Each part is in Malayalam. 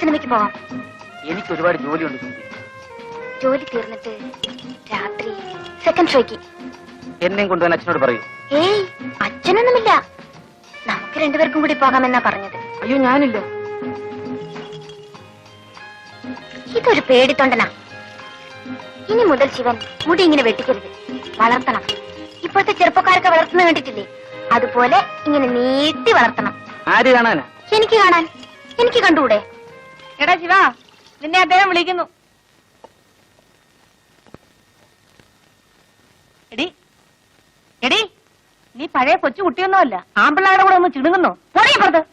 സിനിമയ്ക്ക് പോവാം. എനിക്ക് ഒരുപാട് ജോലിയുണ്ട്. ജോലി തീർന്നിട്ട് രാത്രി സെക്കൻഡ് ഷോയ്ക്ക് എന്നെയും കൊണ്ടുപോകാൻ അച്ഛനോട് പറയൂ. ഏയ്, അച്ഛനൊന്നുമില്ല. നമുക്ക് രണ്ടുപേർക്കും കൂടി പോകാമെന്നാ പറഞ്ഞത്. അയ്യോ, ഞാനില്ല. ഇതൊരു പേടിത്തൊണ്ടനാ. ഇനി മുതൽ ശിവൻ മുടി ഇങ്ങനെ വെട്ടിക്കരുത്, വളർത്തണം. ഇപ്പോഴത്തെ ചെറുപ്പക്കാരൊക്കെ വളർത്തുന്ന കണ്ടിട്ടില്ലേ, അതുപോലെ ഇങ്ങനെ നീട്ടി വളർത്തണം. ആര് കാണാനാ? എനിക്ക് കാണാൻ. എനിക്ക് കണ്ടുകൂടെ? എടാ ശിവ, നിന്നെ അദ്ദേഹം വിളിക്കുന്നു. എടി എടി, നീ പഴയ കൊച്ചു കുട്ടിയൊന്നുമല്ല. ആമ്പിള്ളാരുടെ കൂടെ ഒന്ന് ചിടുങ്ങുന്നോ? പോടീപ്പുറത്ത്.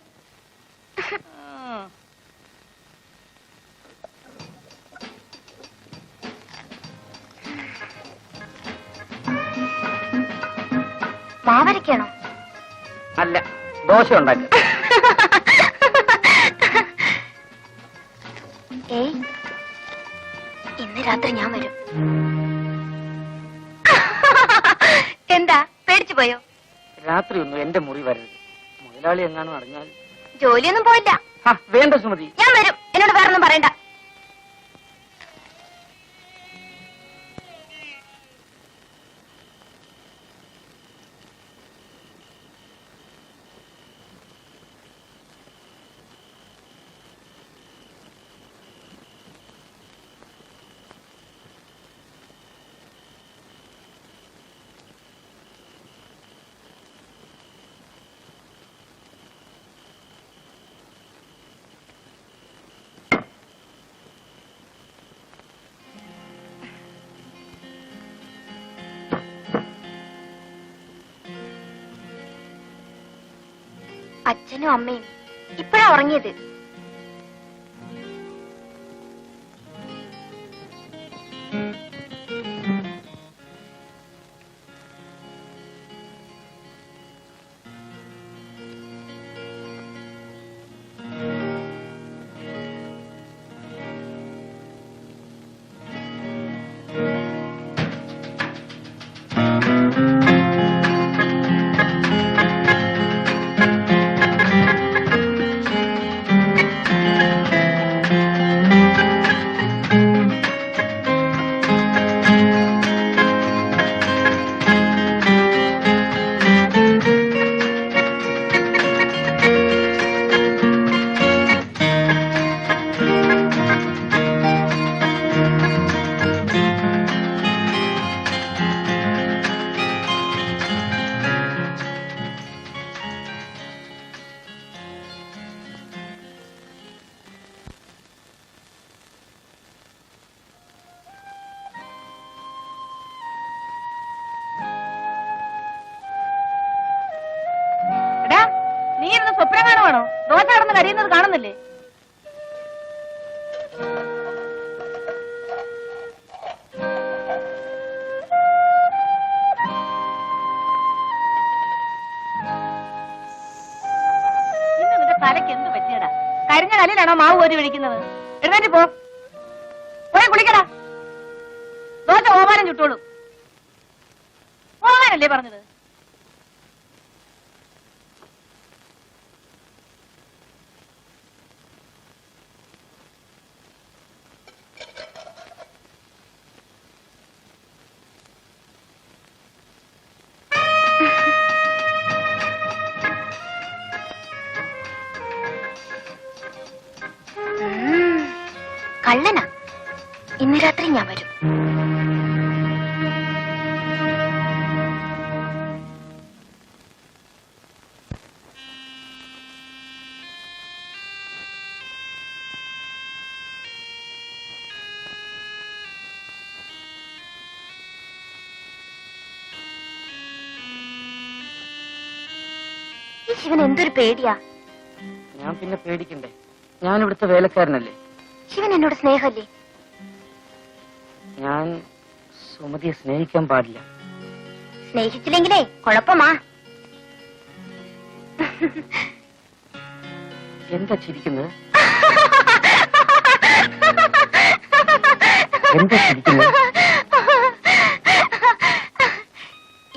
മാവരയ്ക്കാണോ? അല്ല, ദോശ ഉണ്ടാക്കി. ഏയ്, ഇന്ന് രാത്രി ഞാൻ വരും. എന്താ, പേടിച്ചു പോയോ? രാത്രി ഒന്നും എന്റെ മുറി വരരുത്. മുതലാളി എങ്ങാനും അറിഞ്ഞാൽ. ജോലിയൊന്നും പോയില്ല. വേണ്ട സുമതി, ഞാൻ വരും. എന്നോട് വേറൊന്നും പറയണ്ട. അച്ഛനും അമ്മയും ഇപ്പഴാ ഉറങ്ങിയത്. നീ ഇരുന്ന് സ്വപ്നം കാണുവാണോ? ദോശ കടന്ന് കരയുന്നത് കാണുന്നില്ലേ? ഇന്ന് നിന്റെ തലയ്ക്ക് എന്ത് പറ്റിയടാ? കരിഞ്ഞ കല്ലിലാണോ മാവ് കോരി ഒഴിക്കുന്നത്? എഴുന്നേറ്റ് പോ, പോയി കുളിക്കടാ. ദോശ ഓമാനം ചുട്ടോളൂ. പോകാനല്ലേ പറഞ്ഞത്? കള്ളനാ. ഇന്ന് രാത്രി ഞാൻ വരും. ഈ ശിവൻ എന്തൊരു പേടിയാ. ഞാൻ പിന്നെ പേടിക്കണ്ടേ? ഞാൻ ഇവിടുത്തെ വേലക്കാരനല്ലേ. ശിവൻ എന്നോട് സ്നേഹമല്ലേ? ഞാൻ സുമതിയെ സ്നേഹിക്കാൻ പാടില്ല. സ്നേഹിച്ചില്ലെങ്കിലേ കുഴപ്പമാ. എന്താ ചിരിക്കുന്നത്? എന്താ ചിരിക്കുന്നത്?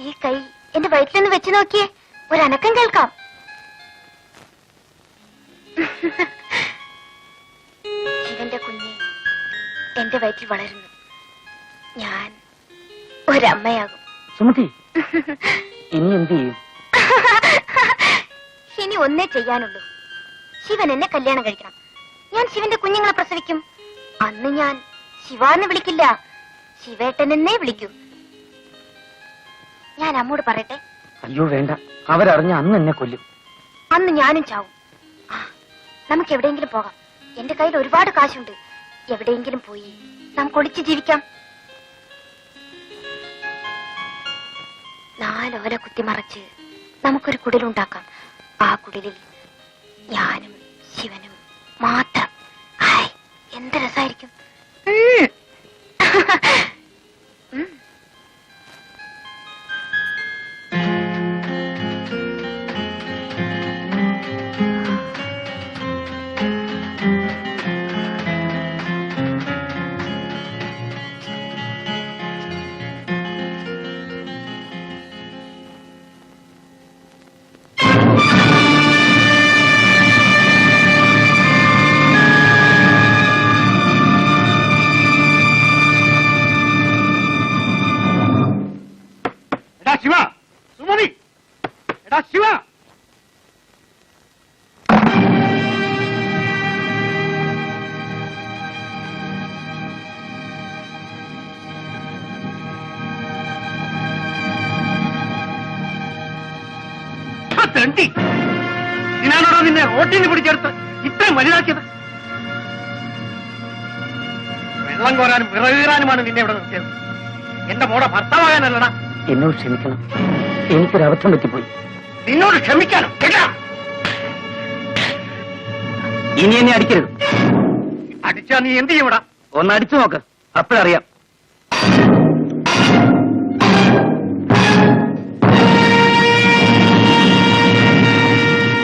ഈ കൈ എന്റെ വയറ്റിലൊന്ന് വെച്ച് നോക്കിയേ, ഒരനക്കം കേൾക്കാം. എന്റെ വയറ്റിൽ വളരുന്നു. ഞാൻ ഒരമ്മയാകും. സുമതി, ഇനി എന്ത് ചെയ്യും? ഇനി ഒന്നേ ചെയ്യാനുള്ളൂ. ശിവൻ എന്നെ കല്യാണം കഴിക്കണം. ഞാൻ ശിവന്റെ കുഞ്ഞുങ്ങളെ പ്രസവിക്കും. അന്ന് ഞാൻ ശിവാന്ന് വിളിക്കില്ല, ശിവേട്ടൻ എന്നേ വിളിക്കൂ. ഞാൻ അമ്മോട് പറയട്ടെ? അയ്യോ വേണ്ട, അവരറിഞ്ഞ അന്ന് എന്നെ കൊല്ലും. അന്ന് ഞാനും ചാവും. നമുക്ക് എവിടെയെങ്കിലും പോകാം. എന്റെ കയ്യിൽ ഒരുപാട് കാശുണ്ട്. എവിടെയെങ്കിലും പോയി നമുക്ക് ഒളിച്ചു ജീവിക്കാം. 4 ഓല കുത്തിമറച്ച് നമുക്കൊരു കുടിലുണ്ടാക്കാം. ആ കുടിലിൽ ഞാനും ശിവനും മാത്രം. ഹായ്, എന്ത് രസായിരിക്കും. ശിവ, സുമതി, എടാ ശിവ. തെണ്ടി, ഇതിനാണോടോ നിന്നെ റോട്ടിന് പിടിച്ചെടുത്ത് ഇത്രയും വലുതാക്കിയത്? വെള്ളം കോരാനും വിറകീറാനുമാണ് നിന്നെ ഇവിടെ നിർത്തിയത്. എന്റെ മോടെ ഭർത്താവാകാനല്ലടാ. എന്നോട് ക്ഷമിക്കണം, എനിക്കൊരു അബദ്ധം പറ്റിപ്പോയി. നിന്നോട് ക്ഷമിക്കാനോ? കേട്ടാ, ഇനി എന്നെ അടിക്കരുത്. അടിച്ചാ നീ എന്ത് ചെയ്യൂടാ? ഒന്ന് അടിച്ചു നോക്ക്, അപ്പോഴറിയാം.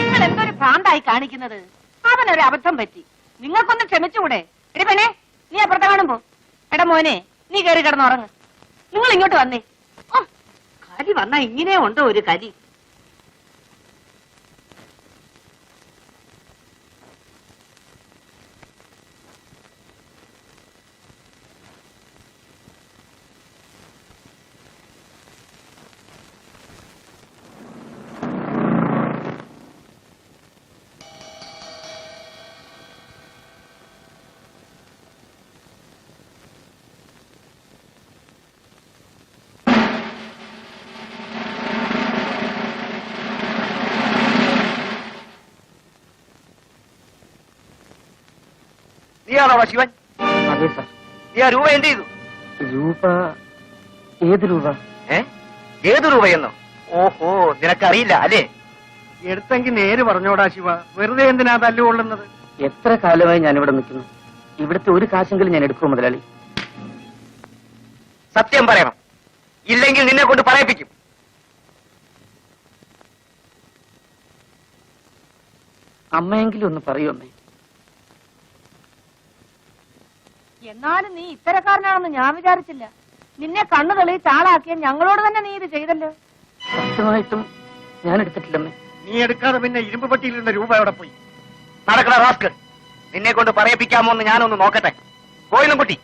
നിങ്ങൾ എന്തൊരു ഭ്രാന്തായി കാണിക്കുന്നത്? അവനൊരു അബദ്ധം പറ്റി, നിങ്ങൾക്കൊന്ന് ക്ഷമിച്ചുകൂടെ? എടി പെണ്ണേ, നീ അപ്പുറത്തെ കാണുമ്പോ. എടാ മോനെ, നീ കയറി കിടന്നുറങ്ങ്. നിങ്ങൾ ഇങ്ങോട്ട് വന്നേ. കലി വന്നാ ഇങ്ങനെ ഉണ്ടോ ഒരു കലി? നീയാണോടാ ശിവൻ? അതെ സാർ. നീ ആ രൂപ എന്ത് ചെയ്തു? രൂപ? ഏത് രൂപ? ഏത് രൂപയെന്നോ? ഓഹോ, നിനക്കറിയില്ല അല്ലേ? എടുത്തെങ്കിൽ നേര് പറഞ്ഞോടാ ശിവ, വെറുതെ എന്തിനാ തല്ലുകൊള്ളുന്നത്? എത്ര കാലമായി ഞാനിവിടെ നിൽക്കുന്നു. ഇവിടുത്തെ ഒരു കാശെങ്കിലും ഞാൻ എടുക്കുമോ മുതലാളി? സത്യം പറയണം, ഇല്ലെങ്കിൽ നിന്നെ കൊണ്ട് പറയിപ്പിക്കും. അമ്മയെങ്കിലും ഒന്ന് പറയൂ അമ്മേ. എന്നാലും നീ ഇത്തരക്കാരനാണെന്ന് ഞാൻ വിചാരിച്ചില്ല. നിന്നെ കണ്ണു തെളിയിച്ച് ആളാക്കിയ ഞങ്ങളോട് തന്നെ നീ ഇത് ചെയ്തല്ലോ. സത്യമായിട്ടും ഞാൻ എടുത്തിട്ടില്ലമ്മേ. നീ എടുക്കാതെ പിന്നെ ഇരുമ്പ് പട്ടിയിലുള്ള രൂപ എവിടെ പോയി? നടക്കണ റാസ്ക്, നിന്നെ കൊണ്ട് പറയിപ്പിക്കാമോ എന്ന് ഞാനൊന്ന് നോക്കട്ടെ. പോയിന്നും കുട്ടി.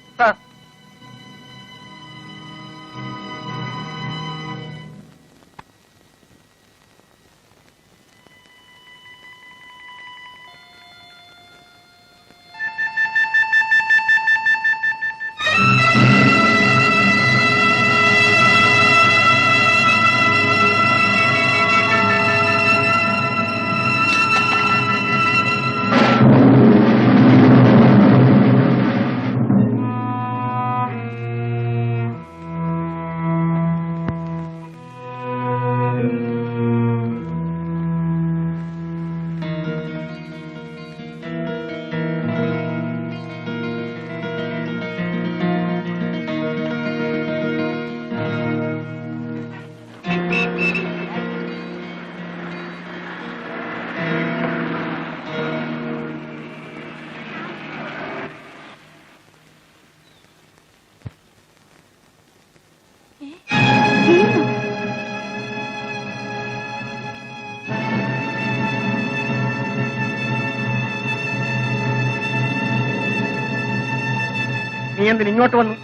നീ എന്തിന് ഇങ്ങോട്ട് വന്നു?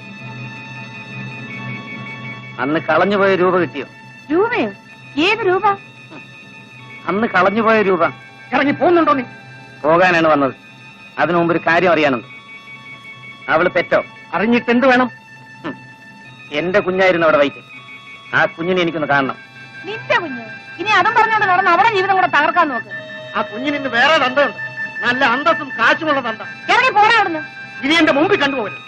അന്ന് കളഞ്ഞുപോയ രൂപ കിട്ടിയോ? രൂപയോ? ഏത് രൂപ? അന്ന് കളഞ്ഞുപോയ രൂപ. ഇറങ്ങി പോകുന്നുണ്ടോ നീ? പോകാനാണ് വന്നത്. അതിനു മുമ്പ് ഒരു കാര്യം അറിയാനുണ്ട്. അവള് പെറ്റോ? അറിഞ്ഞിട്ട് എന്ത് വേണം? എന്റെ കുഞ്ഞായിരുന്നു അവിടെ വൈറ്റ്. ആ കുഞ്ഞിനെ എനിക്കൊന്ന് കാണണം. നിന്റെ കുഞ്ഞ് ഇനി അതും പറഞ്ഞോണ്ട് നടന്ന് അവിടെ ജീവിതം കൂടെ തകർക്കാൻ നോക്ക്. ആ കുഞ്ഞിന് ഇന്ന് വേറെ തന്തയുണ്ട്. നല്ല അന്തസ്സും കാശുമുള്ള തന്ത. ഇറങ്ങി പോടാ അവിടുന്ന്. ഇനി എന്റെ മുമ്പിൽ കണ്ടുപോകരുത്.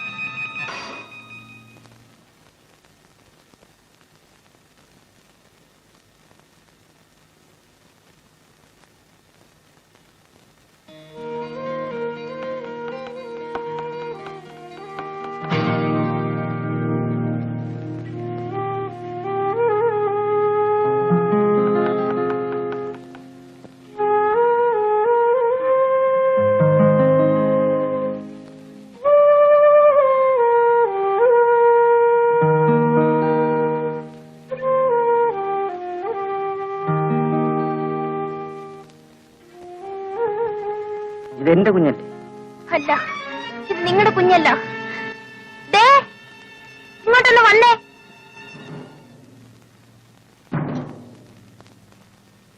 ഇതെന്റെ കുഞ്ഞല്ലേ? അല്ല, ഇത് നിങ്ങളുടെ കുഞ്ഞല്ല. ദേ, ഇങ്ങോട്ടൊന്ന് വന്നേ.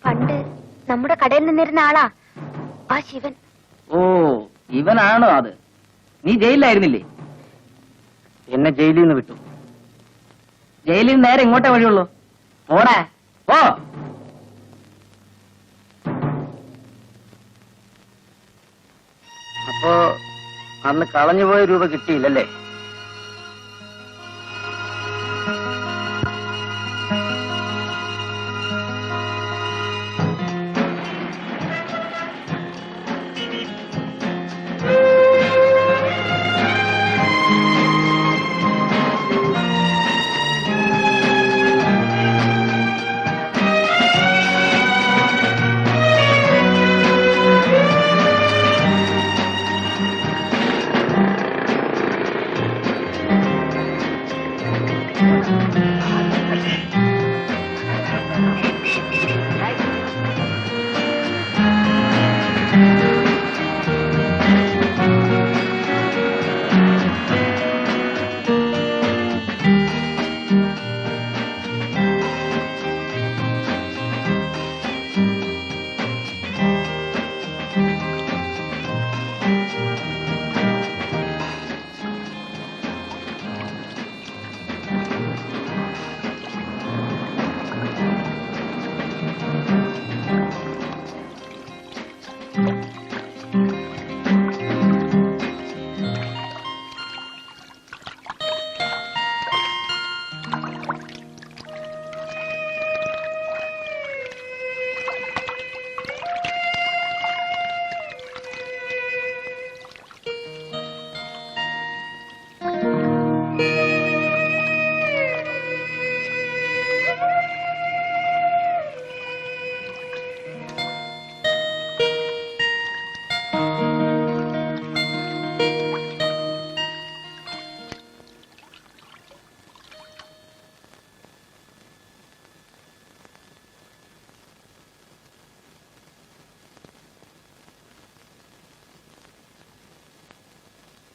പണ്ട് നമ്മുടെ കടയിൽ നിന്നിരുന്ന ആളാ ആ ശിവൻ. ഓ, ഇവനാണോ അത്? നീ ജയിലിലായിരുന്നില്ലേ? എന്നെ ജയിലിൽ നിന്ന് വിട്ടു. ജയിലിൽ നിന്ന് നേരെ ഇങ്ങോട്ടേ വഴിയുള്ളൂ. ഓടാ ഓ. അപ്പോ അന്ന് കളഞ്ഞുപോയ രൂപ കിട്ടിയില്ലല്ലേ?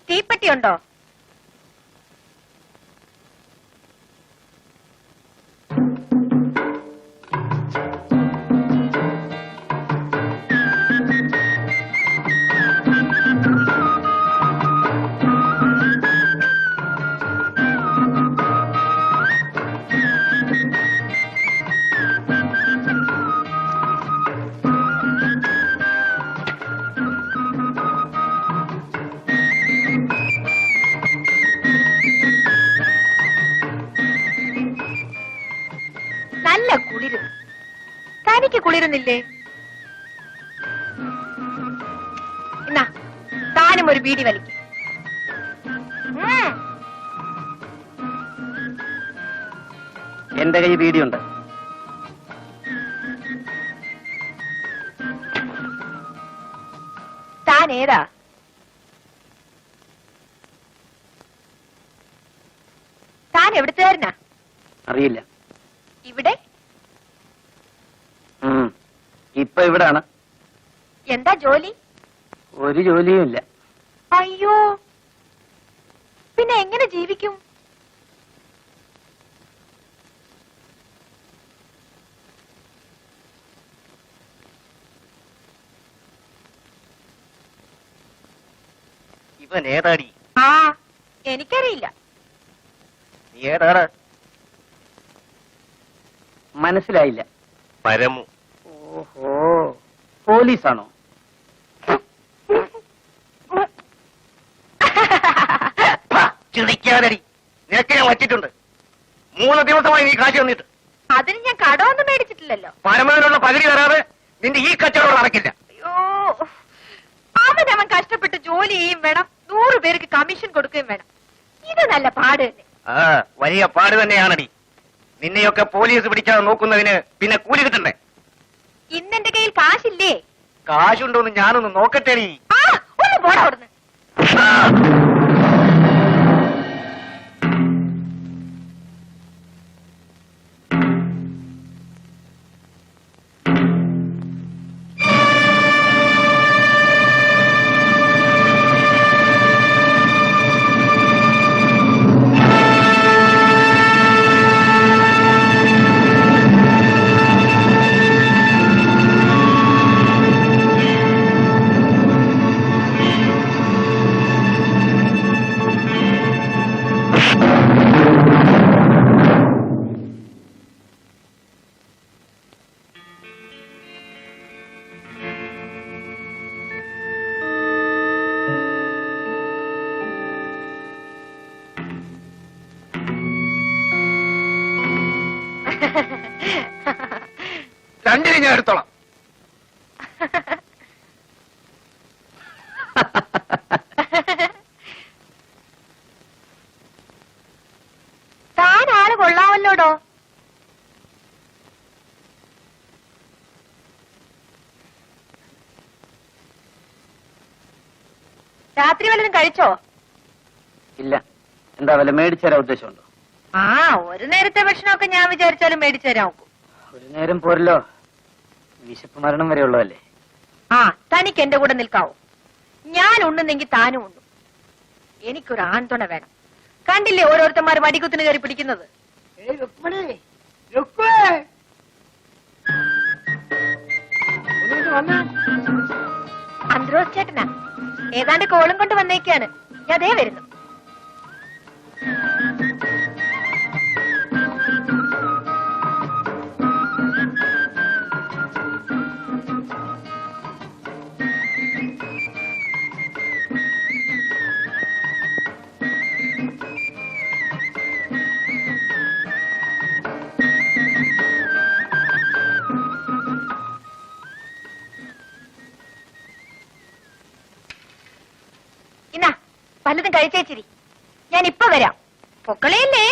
തീപ്പെട്ടിയുണ്ടോ? നല്ല കുളിര്. തനിക്ക് കുളിരുന്നില്ലേ? എന്നാ താനും ഒരു ബീഡി വലിക്കും. എന്റെ കൈ ബീഡിയുണ്ട്. താൻ ഏതാ? താൻ എവിടുത്തുകാരനാ? അറിയില്ല. ഇവിടെ? ഇപ്പൊ ഇവിടാണ്. എന്താ ജോലി? ഒരു ജോലിയും ഇല്ല. അയ്യോ, പിന്നെ എങ്ങനെ ജീവിക്കും? ഇവൻ ഏതാടി? ആ, എനിക്കറിയില്ല. നീ ഏതാണ്? മനസ്സിലായില്ല. പരമു. ഓഹോ, പോലീസാണോ? ചിരിക്കാനടി, നിനക്ക് ഞാൻ വച്ചിട്ടുണ്ട്. 3 ദിവസമായി നീ കാശ് തന്നിട്ട്. അതിന് ഞാൻ കടമൊന്നും മേടിച്ചിട്ടില്ലല്ലോ. പരമവിനുള്ള പകുതി തരാതെ നിന്റെ ഈ കച്ചവടം നടക്കില്ല. അയ്യോ, അവൻ കഷ്ടപ്പെട്ട് ജോലി ചെയ്യും വേണം, 100 പേർക്ക് കമ്മീഷൻ കൊടുക്കുകയും വേണം. ഇത് നല്ല പാട് തന്നെ. ആ, വലിയ പാട് തന്നെയാണടി. നിന്നെയൊക്കെ പോലീസ് പിടിച്ചാൽ നോക്കുന്നതിന് പിന്നെ കൂലി കിട്ടണ്ടേ? ഇന്നെന്റെ കയ്യിൽ കാശില്ലേ? കാശുണ്ടോന്ന് ഞാനൊന്ന് നോക്കട്ടെടി. ആ, ഒന്ന് പോടാ അവിടുന്ന്. രണ്ടിനെ ഞാൻ എടുത്തോളാം. താൻ ആള് കൊള്ളാമല്ലോടോ. രാത്രി വല്ലതും കഴിച്ചോ? ഇല്ല. എന്താ വല്ല മേടിച്ചു തരാൻ ഉദ്ദേശമുണ്ടോ? ആ, ഒരു നേരത്തെ ഭക്ഷണമൊക്കെ ഞാൻ വിചാരിച്ചാലും മേടിച്ചു തരാൻ നോക്കും. ഒരു നേരം പോരല്ലോ, വിശപ്പ് മരണം വരെ ഉള്ളതല്ലേ. ആ, തനിക്ക് എന്റെ കൂടെ നിൽക്കാവോ? ഞാൻ ഉണ്ണുന്നെങ്കിൽ താനും ഉണ്ണു. എനിക്കൊരു ആൺതുണ വേണം. കണ്ടില്ലേ ഓരോരുത്തന്മാർ വടികുത്തിന് കയറി പിടിക്കുന്നത്? അന്ത്രോസ് ചേട്ടനാ, ഏതാണ്ട് കോളും കൊണ്ട് വന്നേക്കാണ്. ഞാൻ അതേ വരുന്നു. ഇന്നാ വല്ലതും കഴിച്ചേച്ചിരി, ഞാൻ ഇപ്പൊ വരാം. പൊക്കളയല്ലേ?